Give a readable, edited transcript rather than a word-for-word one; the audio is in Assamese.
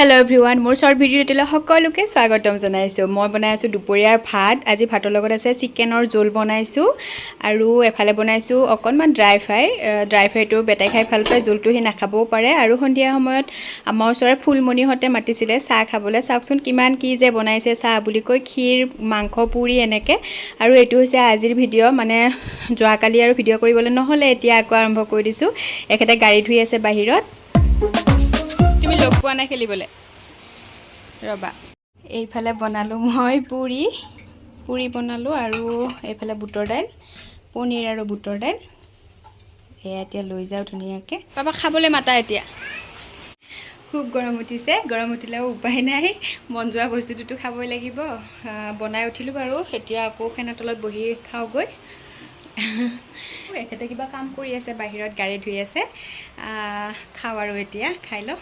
হেল্ল' এভৰিৱান, মোৰ শ্বৰ্ট ভিডিঅ'টোলৈ সকলোকে স্বাগতম জনাইছোঁ। মই বনাই আছোঁ দুপৰীয়াৰ ভাত। আজি ভাতৰ লগত আছে চিকেনৰ জোল বনাইছোঁ আৰু এফালে বনাইছোঁ অকণমান ড্ৰাই ফ্ৰাইটো বেটাই খাই ভাল পায়, জোলটো সি নাখাবও পাৰে। আৰু সন্ধিয়া সময়ত আমাৰ ওচৰৰ ফুলমণিহঁতে মাতিছিলে চাহ খাবলৈ। চাওকচোন কিমান কি যে বনাইছে চাহ বুলি কৈ, ক্ষীৰ, মাংস, পুৰি এনেকৈ। আৰু এইটো হৈছে আজিৰ ভিডিঅ', মানে যোৱাকালি আৰু ভিডিঅ' কৰিবলৈ নহ'লে, এতিয়া আকৌ আৰম্ভ কৰি দিছোঁ। এখেতে গাড়ী ধুই আছে বাহিৰত। তুমি লগ পোৱা নাই খেলিবলৈ, ৰ'বা। এইফালে বনালোঁ মই পুৰি বনালোঁ আৰু এইফালে বুটৰ দাইল, পনীৰ আৰু বুটৰ দাইল। এয়া এতিয়া লৈ যাওঁ ধুনীয়াকৈ। পাপা খাবলৈ মাতা এতিয়া। খুব গৰম উঠিছে, গৰম উঠিলেও উপায় নাই, মন যোৱা বস্তুটোতো খাবই লাগিব। বনাই উঠিলোঁ বাৰু, এতিয়া আকৌ ফেনৰ তলত বহি খাওঁগৈ। এখেতে কিবা কাম কৰি আছে বাহিৰত, গাড়ী ধুই আছে। খাওঁ আৰু এতিয়া খাই লওঁ।